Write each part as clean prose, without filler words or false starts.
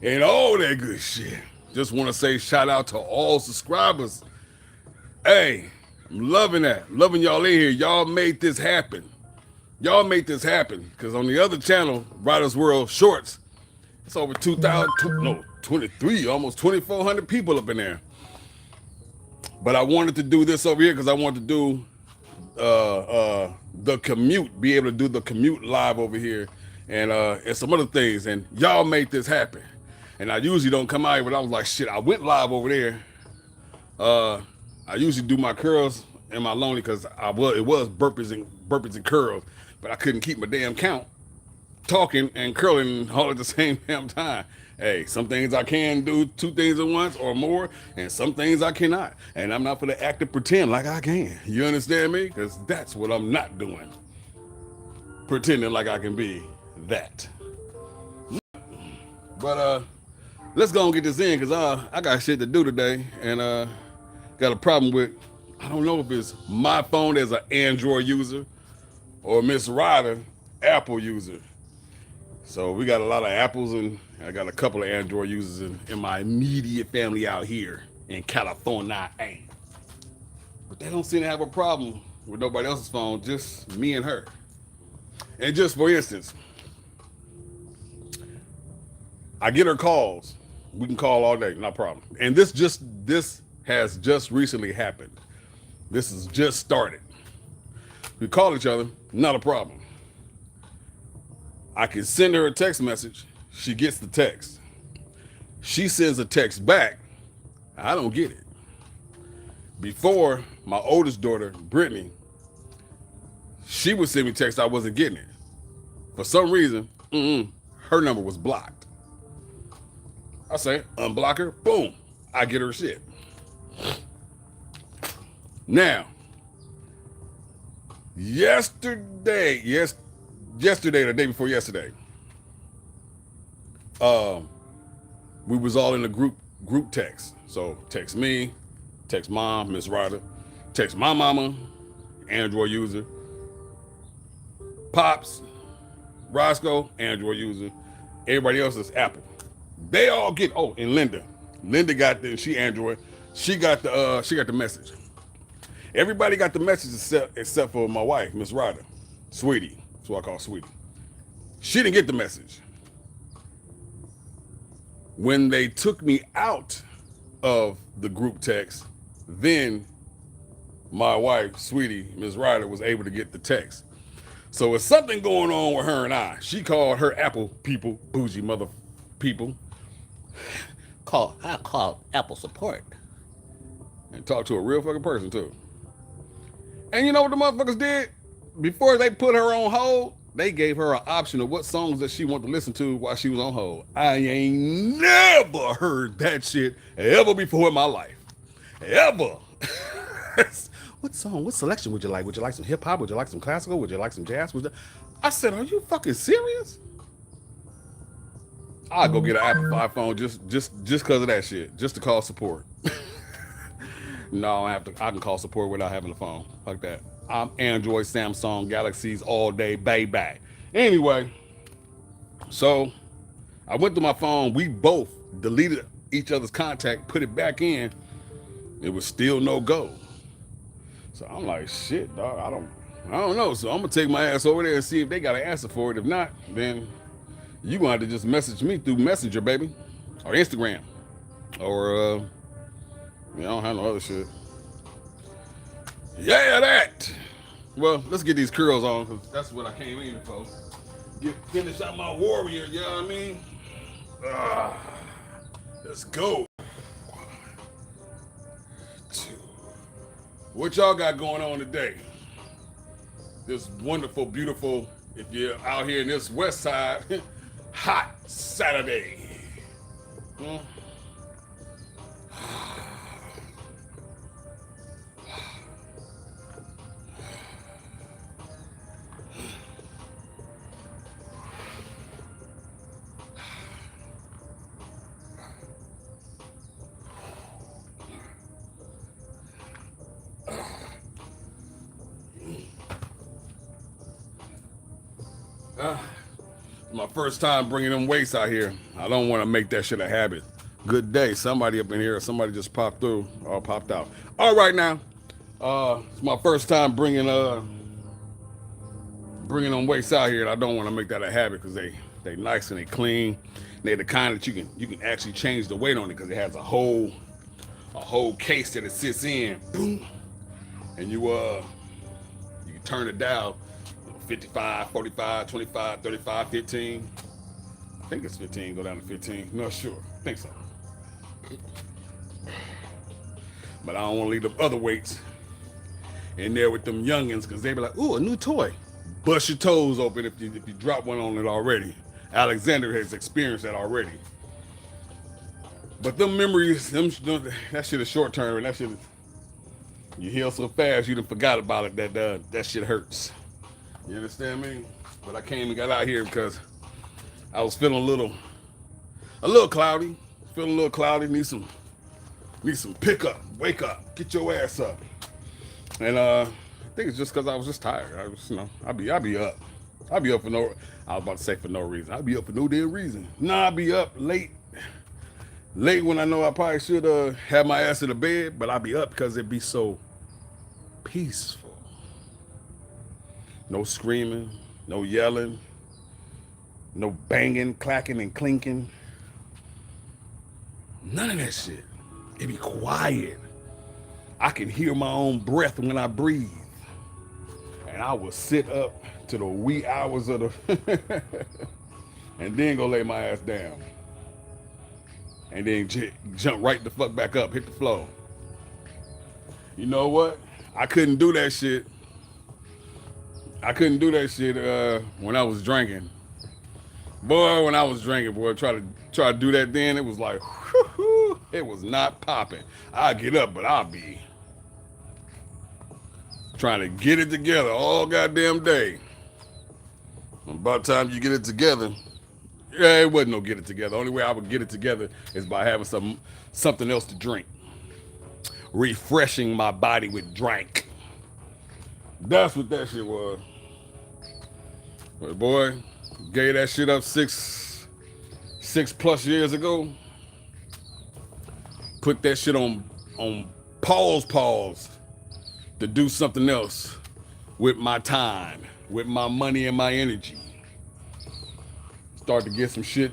and all that good shit. Just want to say shout out to all subscribers. Hey, I'm loving that. Loving y'all in here. Y'all made this happen. Y'all made this happen. Because on the other channel, Writers World Shorts, it's over 2,000, no, 23, almost 2,400 people up in there. But I wanted to do this over here because I wanted to do the commute, be able to do the commute live over here, and some other things. And y'all made this happen. And I usually don't come out here, but I was like, shit, I went live over there. I usually do my curls and my lonely because it was burpees and curls, but I couldn't keep my damn count talking and curling all at the same damn time. Hey, some things I can do 2 things at once or more, and some things I cannot. And I'm not for the act to pretend like I can. You understand me? Because that's what I'm not doing. Pretending like I can be that. But let's go and get this in because I got shit to do today, and got a problem with, I don't know if it's my phone as an Android user or Miss Ryder, Apple user. So we got a lot of Apples, and I got a couple of Android users in my immediate family out here in California. But they don't seem to have a problem with nobody else's phone, just me and her. And just for instance, I get her calls. We can call all day, no problem. And this has just recently happened. This has just started. We call each other, not a problem. I can send her a text message. She gets the text. She sends a text back. I don't get it. Before, my oldest daughter, Brittany, she would send me text. I wasn't getting it. For some reason, her number was blocked. I say, unblock her. Boom. I get her shit. Now, yesterday, the day before yesterday, we was all in a group text. So text me, text mom, Miss Ryder, text my mama, Android user, Pops, Roscoe, Android user, everybody else is Apple. They all get, and Linda. Linda got she Android. She got the message. Everybody got the message except for my wife, Miss Ryder, Sweetie. That's what I call Sweetie. She didn't get the message. When they took me out of the group text, then my wife, Sweetie, Miss Ryder, was able to get the text. So it's something going on with her and I. She called her Apple people, bougie mother people. I called Apple support. And talked to a real fucking person too. And you know what the motherfuckers did? Before they put her on hold, they gave her an option of what songs that she wanted to listen to while she was on hold. I ain't never heard that shit ever before in my life. Ever. What song, what selection would you like? Would you like some hip hop? Would you like some classical? Would you like some jazz? I said, are you fucking serious? I'll go get an Apple iPhone just because of that shit, just to call support. No, I can call support without having a phone. Fuck that. I'm Android, Samsung, Galaxies all day, baby. Anyway, so I went to my phone. We both deleted each other's contact, put it back in. It was still no go. So I'm like, shit, dog. I don't know. So I'm gonna take my ass over there and see if they got an answer for it. If not, then you gonna have to just message me through Messenger, baby, or Instagram, or I don't have no other shit. Yeah, that. Well, let's get these curls on because that's what I came in for. Finish out my warrior, you know what I mean? Let's go. 1, 2. What y'all got going on today? This wonderful, beautiful, if you're out here in this west side, hot Saturday. My first time bringing them weights out here. I don't want to make that shit a habit. Good day. Somebody up in here. Somebody just popped through or popped out. All right now. It's my first time bringing them weights out here, and I don't want to make that a habit because they nice and they clean. They're the kind that you can actually change the weight on it because it has a whole case that it sits in. Boom. And you can turn it down 55, 45, 25, 35, 15. I think it's 15, go down to 15. Not sure. I think so. But I don't want to leave the other weights in there with them youngins because they be like, ooh, a new toy. Bust your toes open if you drop one on it already. Alexander has experienced that already. But them memories, that shit is short term, and that shit is, you heal so fast you done forgot about it that shit hurts. You understand me? But I came and got out here because I was feeling a little cloudy. Feeling a little cloudy. Need some pick up. Wake up. Get your ass up. And I think it's just because I was just tired. I'll be up. I'll be up for no. I was about to say for no reason. I'll be up for no damn reason. Nah, I'll be up late when I know I probably should have my ass in the bed, but I'll be up because it'd be so peaceful. No screaming, no yelling, no banging, clacking, and clinking. None of that shit. It be quiet. I can hear my own breath when I breathe. And I will sit up to the wee hours of the and then go lay my ass down. And then jump right the fuck back up, hit the floor. You know what? I couldn't do that shit. When I was drinking. Boy, when I was drinking, try to do that then, it was like, whoo, it was not popping. I'll get up, but I'll be trying to get it together all goddamn day. About the time you get it together, yeah, it wasn't no get it together. The only way I would get it together is by having something else to drink. Refreshing my body with drink. That's what that shit was. But boy, gave that shit up six plus years ago. Put that shit on pause to do something else with my time, with my money and my energy. Start to get some shit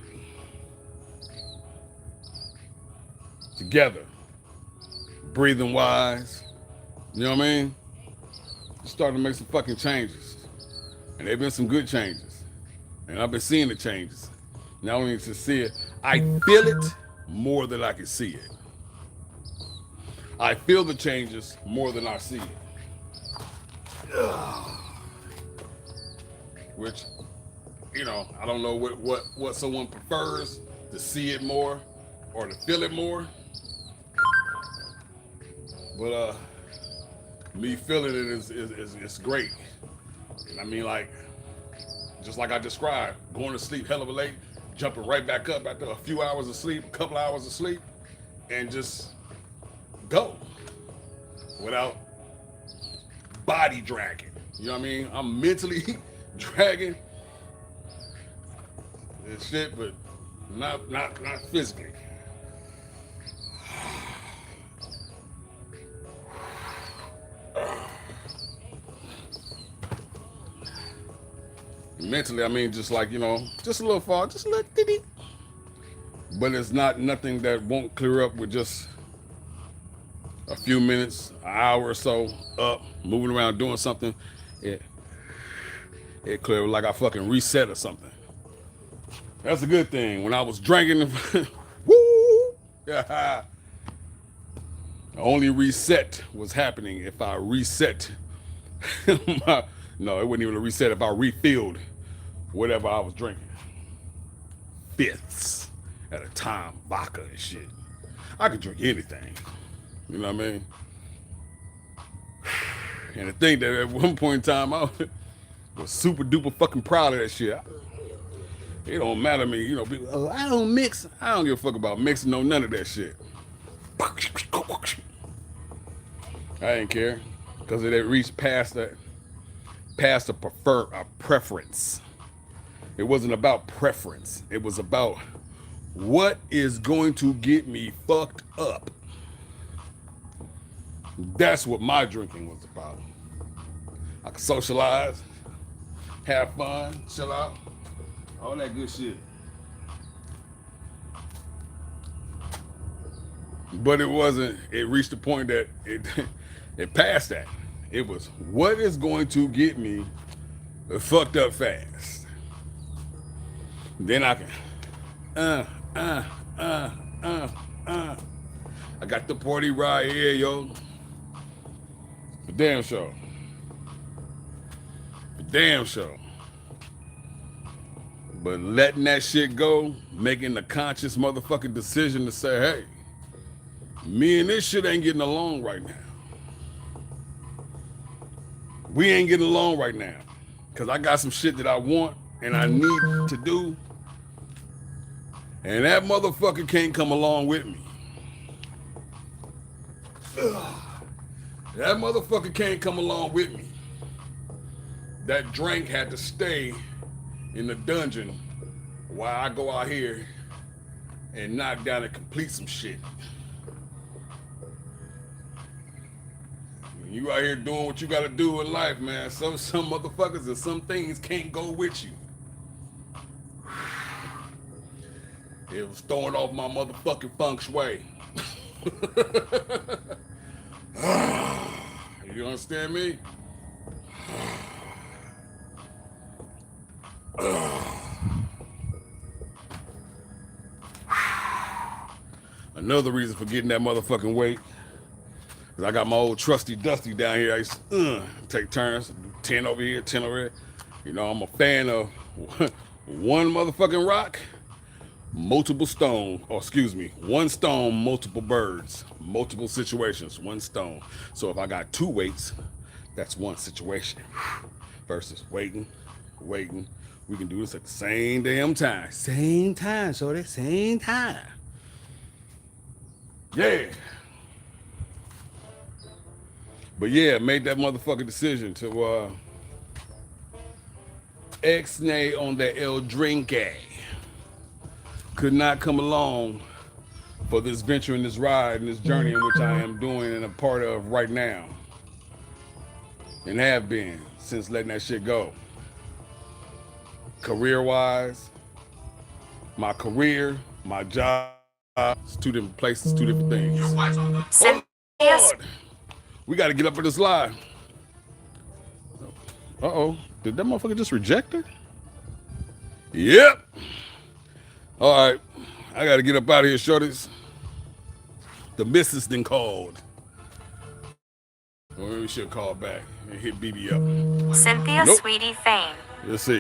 together. Breathing wise. You know what I mean? Starting to make some fucking changes. And they've been some good changes. And I've been seeing the changes. Not only to see it, I feel it more than I can see it. I feel the changes more than I see it. Which, I don't know what someone prefers, to see it more or to feel it more. But me feeling it is great. And I mean, like, just like I described, going to sleep hell of a late, jumping right back up after a few hours of sleep, a couple hours of sleep, and just go without body dragging. You know what I mean? I'm mentally dragging this shit, but not physically. Mentally, I mean, just like, just a little far, just a little ditty. But it's nothing that won't clear up with just a few minutes, an hour or so up, moving around, doing something. It cleared like I fucking reset or something. That's a good thing. When I was drinking, woo, yeah. Only reset was happening if I reset. No, it wasn't even a reset if I refilled whatever I was drinking. Fifths at a time, vodka and shit. I could drink anything. You know what I mean? And to think that at one point in time, I was super duper fucking proud of that shit. It don't matter to me, people, oh, I don't mix. I don't give a fuck about mixing, none of that shit. I didn't care, because it had reached past a preference. It wasn't about preference. It was about what is going to get me fucked up. That's what my drinking was about. I could socialize, have fun, chill out, all that good shit. But it wasn't, it reached the point that it it passed that. It was what is going to get me fucked up fast. Then I can uh uh uh uh uh I got the party right here, yo. For damn sure. For damn sure. But letting that shit go, making the conscious motherfucking decision to say, hey, me and this shit ain't getting along right now. We ain't getting along right now. Cause I got some shit that I want and I need to do. And that motherfucker can't come along with me. Ugh. That motherfucker can't come along with me. That drink had to stay in the dungeon while I go out here and knock down and complete some shit. You out here doing what you gotta do in life, man. Some motherfuckers and some things can't go with you. It was throwing off my motherfucking feng shui. You understand me? Another reason for getting that motherfucking weight is I got my old trusty Dusty down here. I used to take turns, 10 over here, 10 over here. You know, I'm a fan of one motherfucking rock, multiple stone, or excuse me, one stone, multiple birds, multiple situations, one stone. So if I got two weights, that's one situation versus waiting. We can do this at the same damn time. Same time, shorty, same time. Yeah. But yeah, made that motherfucking decision to ex-nay on that El Drinke. Could not come along for this venture and this ride and this journey in which I am doing and a part of right now. And have been since letting that shit go. Career-wise, my career, my job, it's two different places, two different things. Oh, Lord. We got to get up in this line. Uh-oh. Did that motherfucker just reject her? Yep. All right. I got to get up out of here, shorties. The missus then called. Well, maybe she'll call back and hit BB up. Cynthia Nope. Sweetie Fame. Let's see.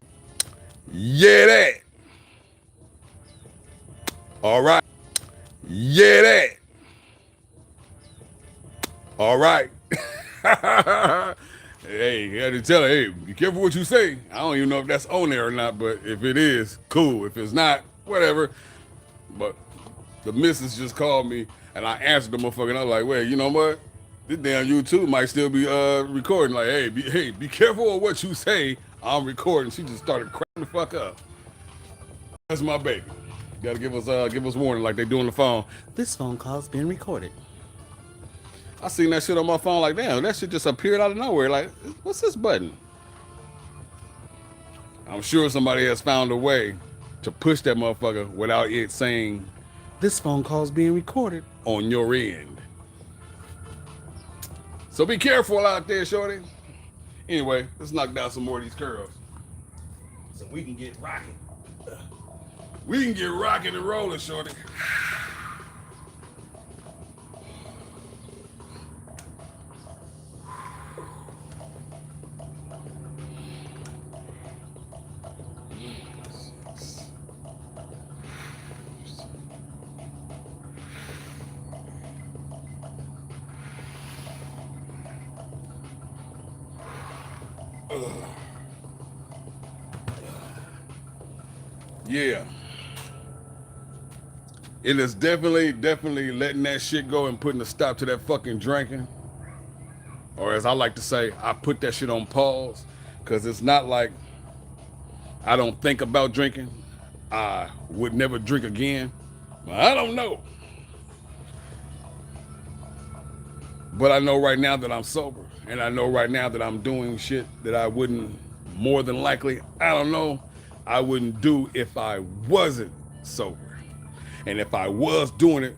Yeah, that. All right. Yeah, that. All right. Hey, you had to tell her, hey, be careful what you say. I don't even know if that's on there or not, but if it is, cool. If it's not, whatever. But the missus just called me, and I answered the motherfucker, and I was like, wait, you know what? This damn YouTube might still be recording. Like, hey, be careful of what you say. I'm recording. She just started cracking the fuck up. That's my baby. Gotta give us warning like they do on the phone. This phone call's being recorded. I seen that shit on my phone like, damn, that shit just appeared out of nowhere. Like, what's this button? I'm sure somebody has found a way to push that motherfucker without it saying, this phone call's being recorded on your end. So be careful out there, shorty. Anyway, let's knock down some more of these curls so we can get rocking. We can get rocking and rolling, shorty. Yeah. It is definitely letting that shit go and putting a stop to that fucking drinking. Or as I like to say, I put that shit on pause. Cause it's not like I don't think about drinking. I would never drink again. I don't know. But I know right now that I'm sober. And I know right now that I'm doing shit that I wouldn't, more than likely, I don't know, I wouldn't do if I wasn't sober. And if I was doing it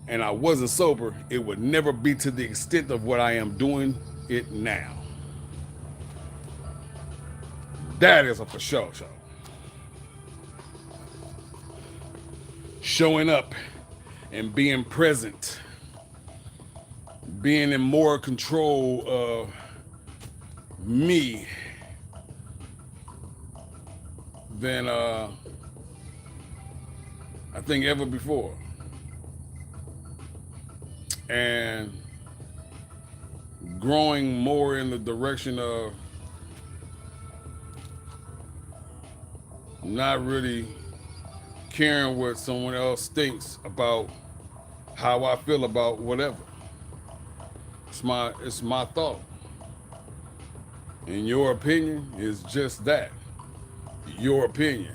and I wasn't sober, it would never be to the extent of what I am doing it now. That is a for sure show. Showing up and being present, being in more control of me than I think ever before. And growing more in the direction of not really caring what someone else thinks about how I feel about whatever. It's my thought. And your opinion is just that. Your opinion.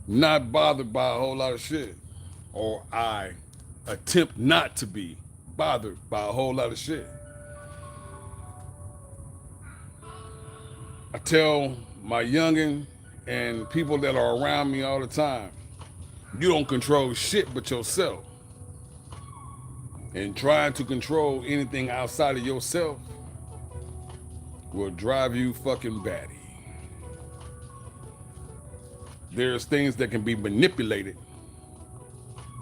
Not bothered by a whole lot of shit. Or I attempt not to be bothered by a whole lot of shit. I tell my youngin' and people that are around me all the time, you don't control shit but yourself. And trying to control anything outside of yourself will drive you fucking batty. There's things that can be manipulated,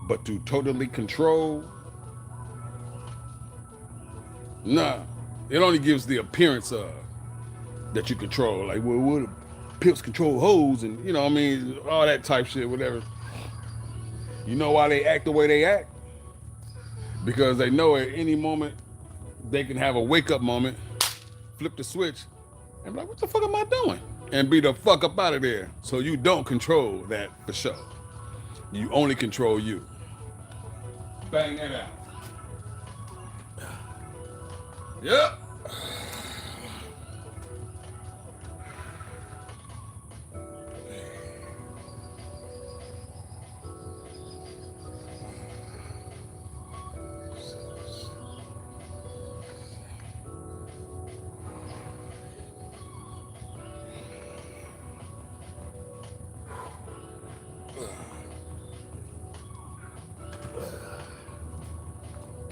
but to totally control, nah. It only gives the appearance of that you control. Like, well, what pimps control hoes and, you know what I mean, all that type shit, whatever. You know why they act the way they act? Because they know at any moment they can have a wake-up moment, flip the switch, and be like, what the fuck am I doing? And be the fuck up out of there. So you don't control that for sure. You only control you. Bang that out. Yep.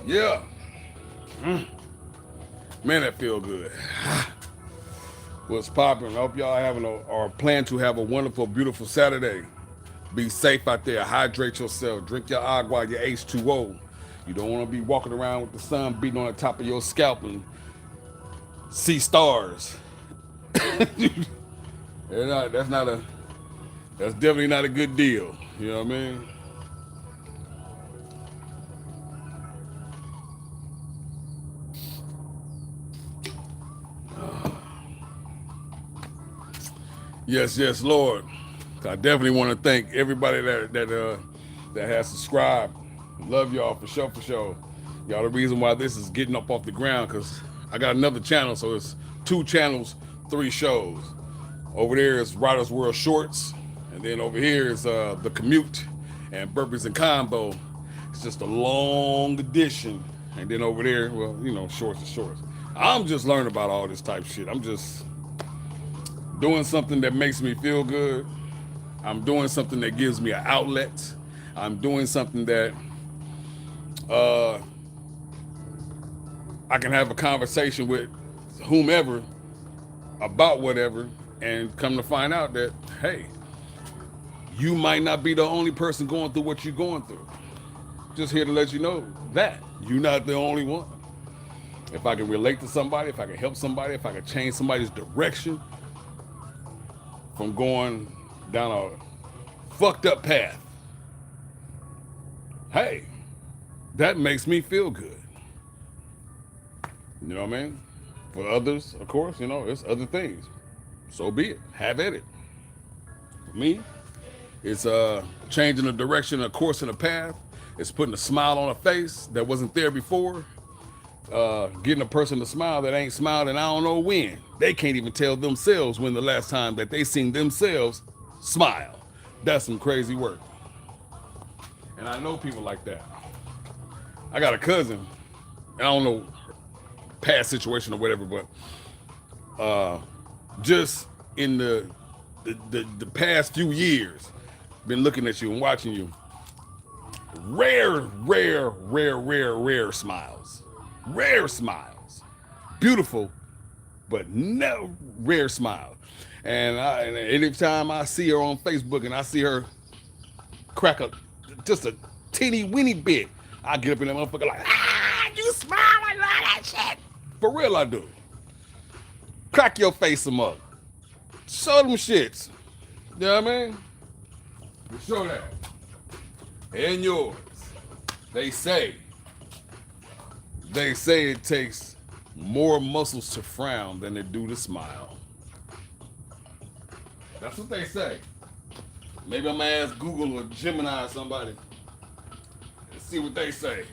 Yeah. Man, that feel good. What's poppin'? I hope y'all having or plan to have a wonderful, beautiful Saturday. Be safe out there. Hydrate yourself. Drink your agua, your H2O. You don't want to be walking around with the sun beating on the top of your scalp and see stars. That's definitely not a good deal. You know what I mean? Yes, Lord. I definitely want to thank everybody that has subscribed. Love y'all for sure. Y'all the reason why this is getting up off the ground, because I got another channel, so it's 2 channels, 3 shows. Over there is Riders World Shorts, and then over here is The Commute and Burpees and Convo. It's just a long edition. And then over there, well, you know, shorts is shorts. I'm just learning about all this type of shit. I'm just doing something that makes me feel good. I'm doing something that gives me an outlet. I'm doing something that I can have a conversation with whomever about whatever, and come to find out that, hey, you might not be the only person going through what you're going through. Just here to let you know that you're not the only one. If I can relate to somebody, if I can help somebody, if I can change somebody's direction from going down a fucked up path, hey, that makes me feel good. You know what I mean? For others, of course, you know, it's other things. So be it. Have at it. For me, it's changing the direction, a course, and a path. It's putting a smile on a face that wasn't there before. getting a person to smile that ain't smiled and I don't know when. They can't even tell themselves when the last time that they seen themselves smile. That's some crazy work. And I know people like that. I got a cousin, I don't know past situation or whatever, but just in the past few years, been looking at you and watching you. Rare smiles. Rare smiles. Beautiful, but no rare smile. And anytime I see her on Facebook and I see her crack just a teeny weeny bit, I get up in that motherfucker like, you smile, I love that shit. For real, I do. Crack your face some up. Show them shits. You know what I mean? Show that. And yours. They say it takes more muscles to frown than it do to smile. That's what they say. Maybe I'm gonna ask Google or Gemini or somebody and see what they say.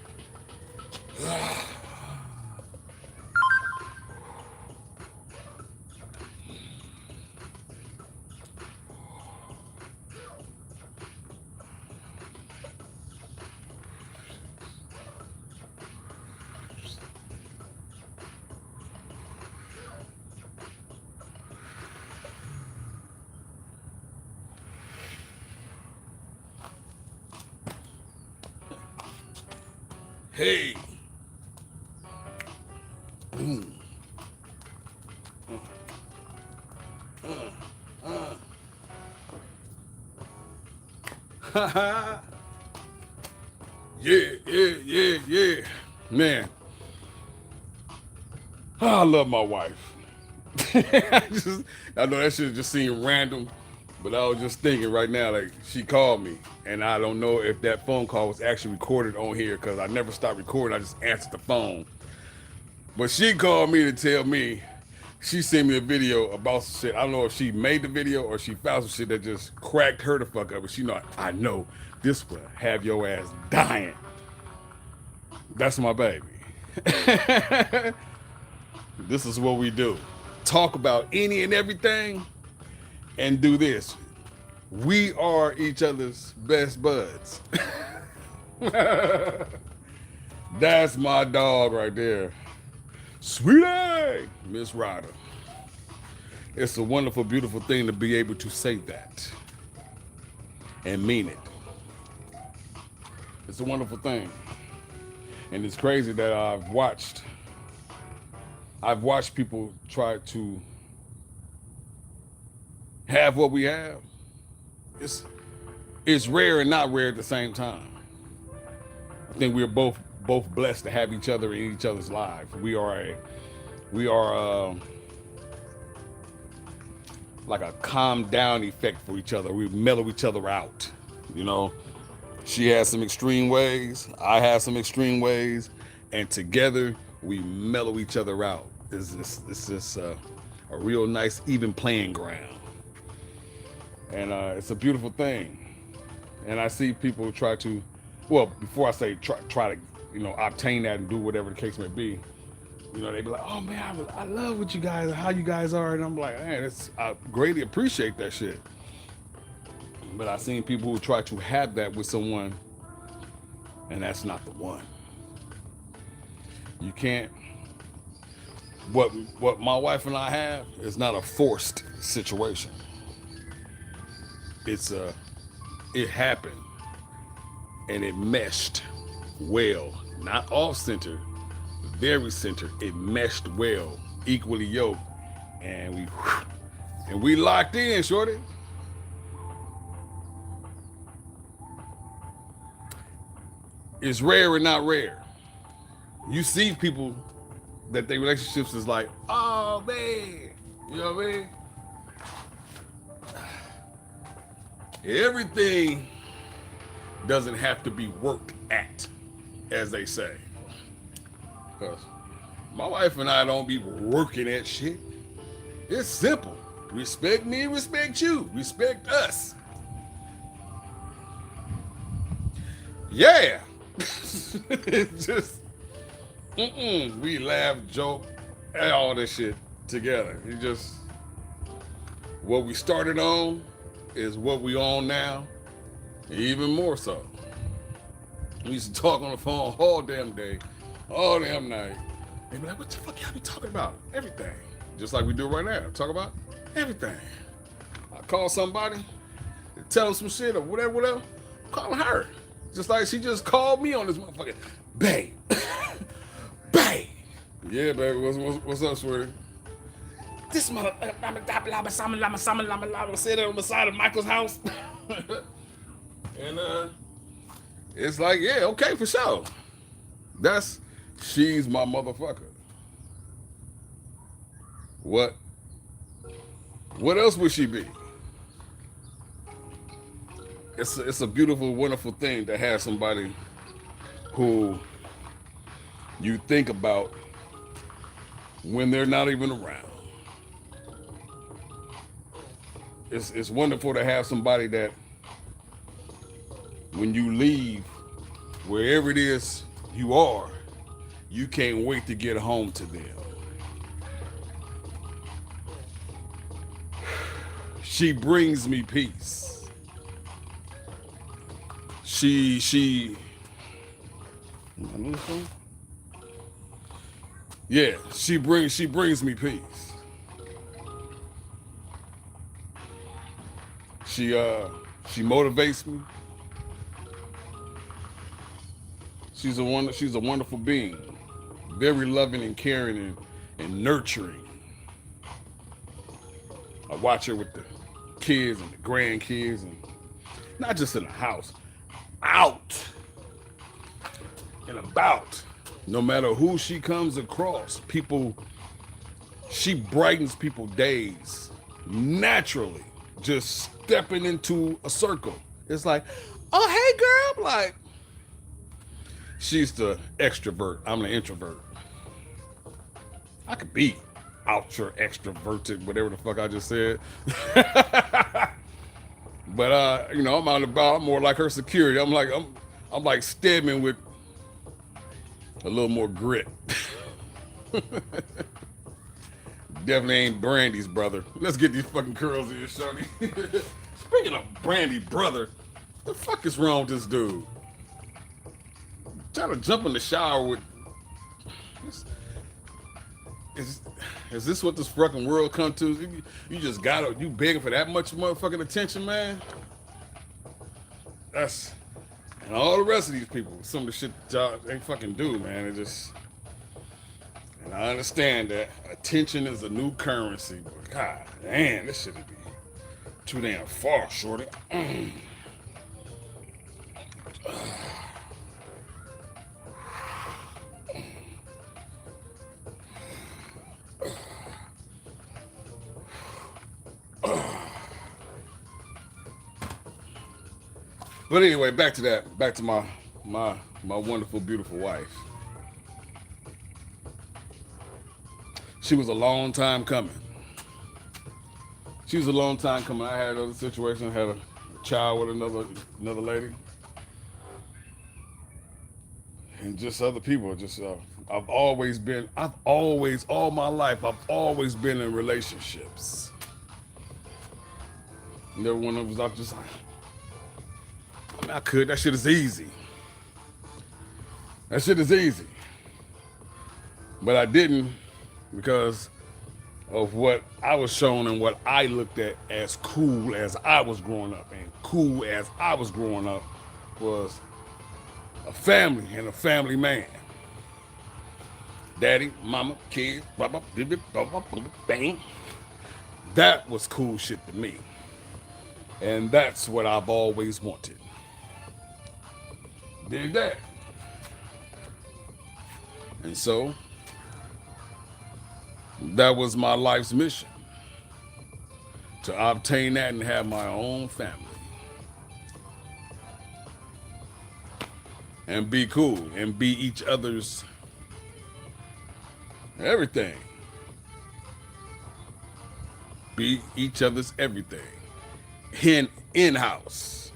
Hey. Yeah. Man. I love my wife. I know that shit just seemed random, but I was just thinking right now, like, she called me, and I don't know if that phone call was actually recorded on here because I never stopped recording. I just answered the phone. But she called me to tell me she sent me a video about some shit. I don't know if she made the video or she found some shit that just cracked her the fuck up. But she know, I know this will have your ass dying. That's my baby. This is what we do. Talk about any and everything and do this. We are each other's best buds. That's my dog right there. Sweetie, Miss Ryder. It's a wonderful, beautiful thing to be able to say that and mean it. It's a wonderful thing. And it's crazy that I've watched people try to have what we have. It's rare and not rare at the same time. I think we're both blessed to have each other in each other's lives. We are like a calm down effect for each other. We mellow each other out. You know, she has some extreme ways, I have some extreme ways, and together we mellow each other out. It's just a real nice, even playing ground. And it's a beautiful thing. And I see people try to, well, before I say try to, obtain that and do whatever the case may be, they be like, oh man, I love what you guys, how you guys are. And I'm like, man, I greatly appreciate that shit. But I've seen people who try to have that with someone, and that's not the one. You can't, what my wife and I have is not a forced situation. It happened and it meshed well, not off center, very center. It meshed well, equally yoked, and we locked in, shorty. It's rare and not rare. You see people that their relationships is like, oh man, you know what I mean? Everything doesn't have to be worked at, as they say. Because my wife and I don't be working at shit. It's simple. Respect me, respect you. Respect us. Yeah. It's just, We laugh, joke, and all this shit together. You just what we started on is what we on now, even more so. We used to talk on the phone all damn day, all damn night. They be like, "What the fuck y'all be talking about? Everything." Just like we do right now. Talk about everything. I call somebody, tell them some shit or whatever, whatever. I'm calling her. Just like she just called me on this motherfucker. Babe. Babe. Yeah, baby. What's up, sweetie? This mother said it on the side of Michael's house. And it's like, yeah, okay, for sure. That's she's my motherfucker. What what else would she be? It's a beautiful, wonderful thing to have somebody who you think about when they're not even around. It's wonderful to have somebody that when you leave, wherever it is you are, you can't wait to get home to them. She brings me peace. She yeah, she brings me peace. She motivates me. She's a wonderful being. Very loving and caring and nurturing. I watch her with the kids and the grandkids and not just in the house, out and about. No matter who she comes across, she brightens people's days naturally, just stepping into a circle. It's like, oh, hey, girl. Like, she's the extrovert. I'm the introvert. I could be ultra extroverted, whatever the fuck I just said. But I'm out and about. I'm more like her security. I'm like Stedman with a little more grit. Definitely ain't Brandy's brother. Let's get these fucking curls in, shorty. Speaking of Brandy brother, the fuck is wrong with this dude? Trying to jump in the shower with. Is this what this fucking world come to? You just you begging for that much motherfucking attention, man? That's and all the rest of these people, some of the shit y'all they fucking do, man. And I understand that attention is a new currency, but god damn, this shit would be too damn far, shorty. But anyway, back to my wonderful, beautiful wife. She was a long time coming. She was a long time coming. I had another situation, had a child with another lady, and just other people. Just I've always all my life I've always been in relationships. Never one of us. I just. I mean, I could. That shit is easy. That shit is easy. But I didn't because of what I was shown and what I looked at as cool as I was growing up. And cool as I was growing up was a family and a family man. Daddy, mama, kids, bang. That was cool shit to me. And that's what I've always wanted. Did that. And so, that was my life's mission. To obtain that and have my own family. And be cool and be each other's everything. Be each other's everything. In-house.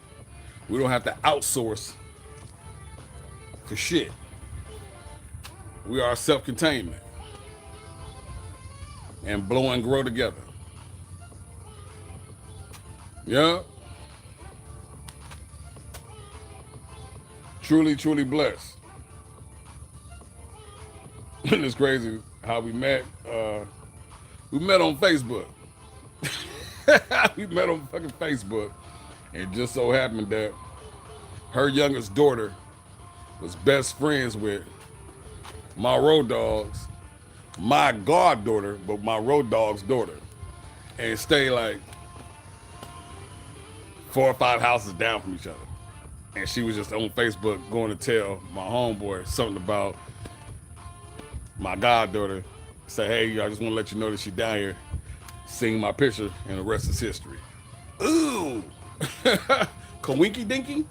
We don't have to outsource for shit. We are self-containment and blow and grow together. Yeah. Truly, truly blessed. And it's crazy how we met. We met on Facebook. We met on fucking Facebook. And it just so happened that her youngest daughter was best friends with my road dog's, my goddaughter, but my road dog's daughter. And stay like 4 or 5 houses down from each other. And she was just on Facebook going to tell my homeboy something about my goddaughter. Say, hey, I just want to let you know that she down here, seeing my picture, and the rest is history. Ooh. Kawinky dinky?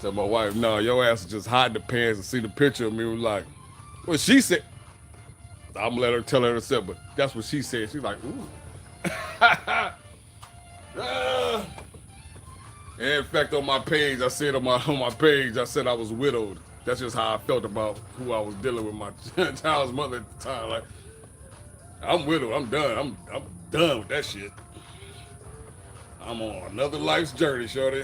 Tell my wife, no, your ass just hide the pants and see the picture of me. Was like, well, she said, I'm gonna let her tell her herself, but that's what she said. She's like, ooh. In fact, on my page, I said on my page, I said I was widowed. That's just how I felt about who I was dealing with, my child's mother at the time. Like, I'm widowed. I'm done. I'm done with that shit. I'm on another life's journey, shorty.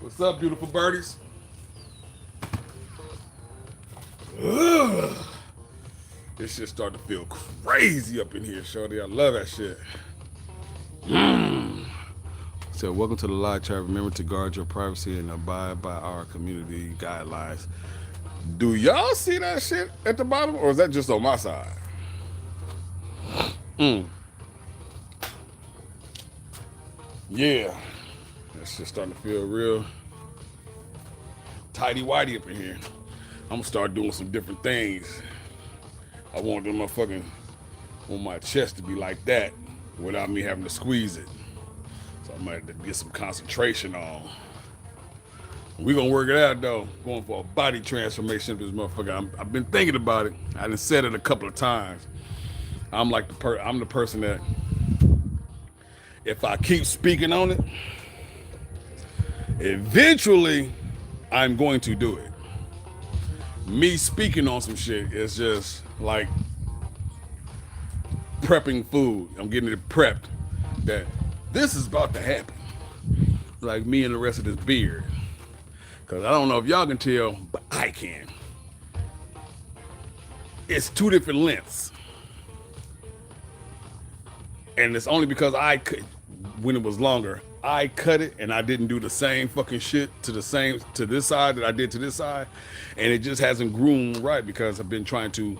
What's up, beautiful birdies? Ugh. This shit starting to feel crazy up in here, shorty. I love that shit. So, welcome to the live chat. Remember to guard your privacy and abide by our community guidelines. Do y'all see that shit at the bottom, or is that just on my side? Yeah. That shit's starting to feel real tighty-whitey up in here. I'm gonna start doing some different things. I want them motherfucking on my chest to be like that without me having to squeeze it. So I might have to get some concentration on. We gonna work it out though. Going for a body transformation of this motherfucker. I've been thinking about it. I done said it a couple of times. I'm like I'm the person that if I keep speaking on it, eventually I'm going to do it. Me speaking on some shit is just like prepping food. I'm getting it prepped that this is about to happen. Like me and the rest of this beard. Because I don't know if y'all can tell, but I can. It's 2 different lengths. And it's only because I could, when it was longer, I cut it and I didn't do the same fucking shit to this side that I did to this side. And it just hasn't groomed right because I've been trying to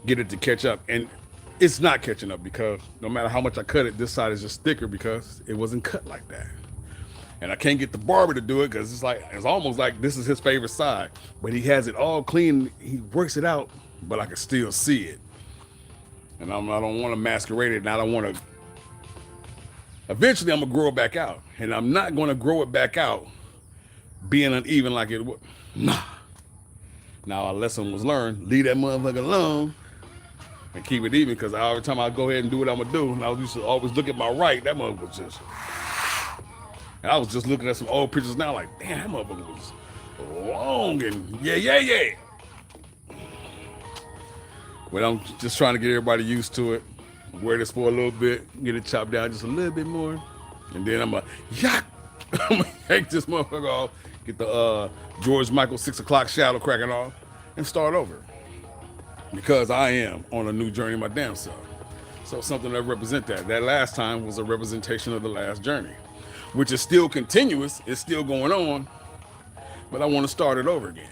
get it to catch up. And it's not catching up because no matter how much I cut it, this side is just thicker because it wasn't cut like that. And I can't get the barber to do it because it's almost like this is his favorite side. But he has it all clean. He works it out, but I can still see it. And I don't want to masquerade it, and I don't want to. Eventually, I'm going to grow it back out. And I'm not going to grow it back out being uneven like it was. Nah. Now, a lesson was learned. Leave that motherfucker alone and keep it even, because every time I go ahead and do what I'm going to do, and I used to always look at my right, that motherfucker was just. And I was just looking at some old pictures now like, damn, that motherfucker was long and yeah. But I'm just trying to get everybody used to it. Wear this for a little bit, get it chopped down just a little bit more. And then I'm going to take this motherfucker off, get the George Michael 6 o'clock shadow cracking off, and start over. Because I am on a new journey my damn self. So something that represent that. That last time was a representation of the last journey, which is still continuous, it's still going on, but I want to start it over again.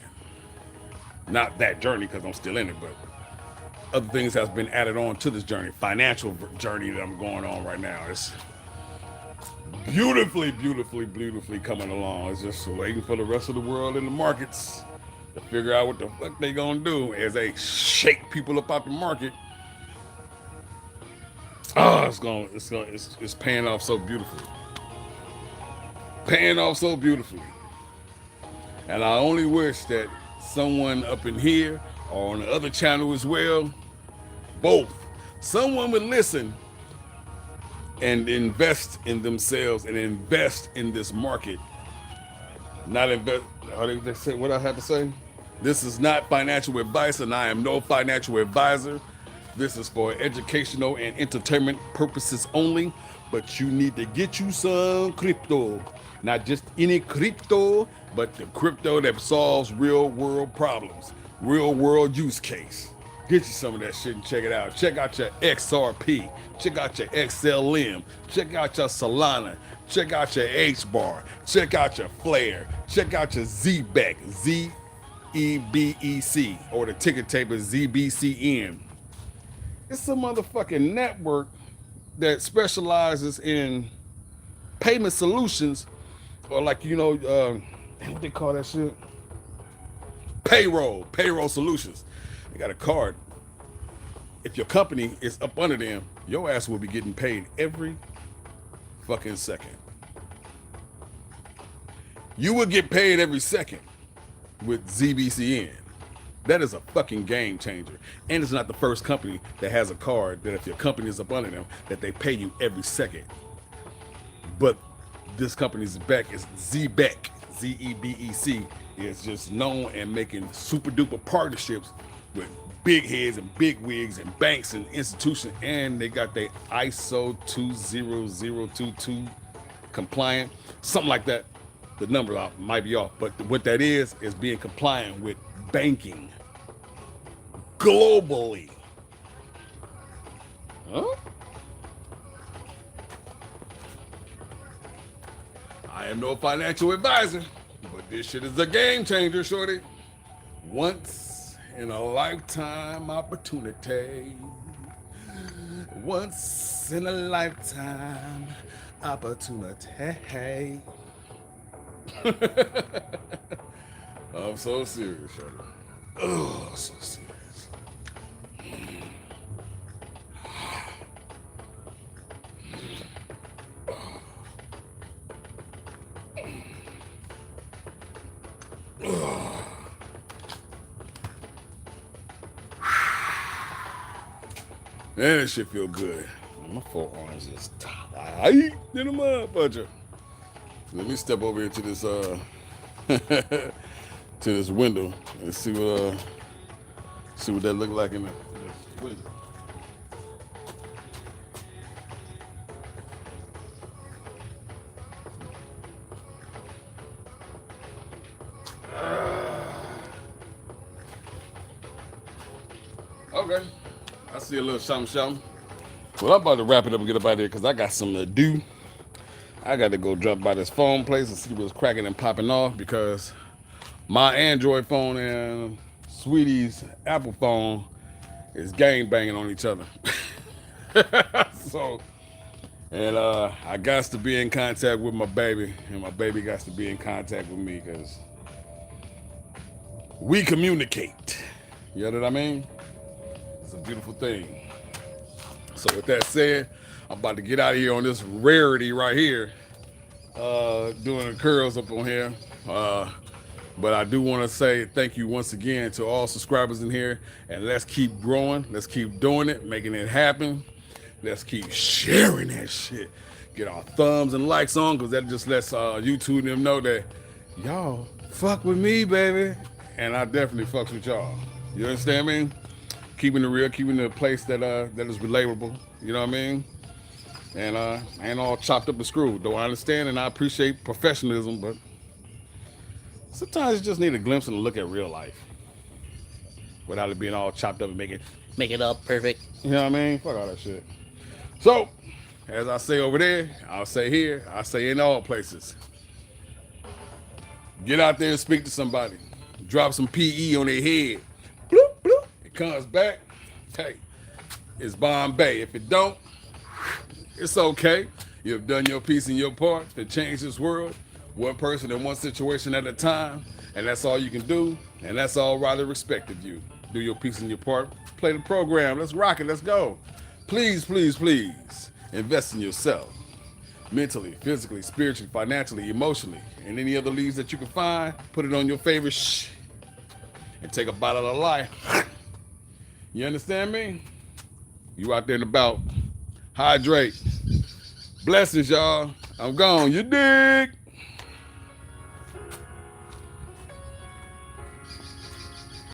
Not that journey because I'm still in it, but other things has been added on to this journey, financial journey that I'm going on right now. It's beautifully coming along. It's just waiting for the rest of the world in the markets to figure out what the fuck they gonna do as they shake people up out the market. Oh, it's paying off so beautifully. paying off so beautifully. And I only wish that someone up in here or on the other channel as well, both, someone would listen and invest in themselves and invest in this market. Not invest, how they say what I had to say? This is not financial advice, and I am no financial advisor. This is for educational and entertainment purposes only, but you need to get you some crypto. Not just any crypto, but the crypto that solves real world problems, real world use case. Get you some of that shit and check it out. Check out your XRP. Check out your XLM. Check out your Solana. Check out your H-bar. Check out your Flare. Check out your ZBEC, ZEBEC, or the ticker tape is ZBCN. It's a motherfucking network that specializes in payment solutions, or like, you know, what they call that shit? Payroll solutions. They got a card. If your company is up under them, your ass will be getting paid every fucking second. You will get paid every second with ZBCN. That is a fucking game changer. And it's not the first company that has a card that if your company is up under them, that they pay you every second. But this company's back is ZBEC, ZEBEC, is just known and making super duper partnerships with big heads and big wigs and banks and institutions, and they got their ISO 20022 compliant, something like that. The number might be off, but what that is being compliant with banking globally. Huh? I am no financial advisor, but this shit is a game changer, shorty. Once in a lifetime opportunity. Once in a lifetime opportunity. I'm so serious, shorty. Oh, so serious. Man, that shit feel good. My forearms is tight in the motherfucker. Let me step over here to this to this window and see what that look like in the window. Okay. I see a little something. Well, I'm about to wrap it up and get up out of here because I got something to do. I got to go drop by this phone place and see what's cracking and popping off because my Android phone and Sweetie's Apple phone is gang banging on each other. So, and I got to be in contact with my baby, and my baby got to be in contact with me because we communicate. You know what I mean? It's a beautiful thing. So with that said, I'm about to get out of here on this rarity right here, doing the curls up on here. But I do want to say thank you once again to all subscribers in here, and let's keep growing. Let's keep doing it, making it happen. Let's keep sharing that shit. Get our thumbs and likes on, because that just lets YouTube them know that y'all fuck with me, baby. And I definitely fucks with y'all. You understand me? Keeping it real, keeping the place that is relatable. You know what I mean? And ain't all chopped up and screwed. Though I understand and I appreciate professionalism, but sometimes you just need a glimpse and a look at real life without it being all chopped up and make it up perfect. You know what I mean? Fuck all that shit. So, as I say over there, I'll say here, I say in all places. Get out there and speak to somebody. Drop some PE on their head. Bloop, bloop. It comes back. Hey, it's Bombay. If it don't, it's okay. You've done your piece and your part to change this world, one person and one situation at a time, and that's all you can do, and that's all rather respect of you. Do your piece and your part. Play the program. Let's rock it. Let's go. Please, please, please invest in yourself. mentally, physically, spiritually, financially, emotionally, and any other leaves that you can find. Put it on your favorite and take a bite of the life. You understand me? You out there and about. Hydrate. Blessings, y'all. I'm gone. You dig?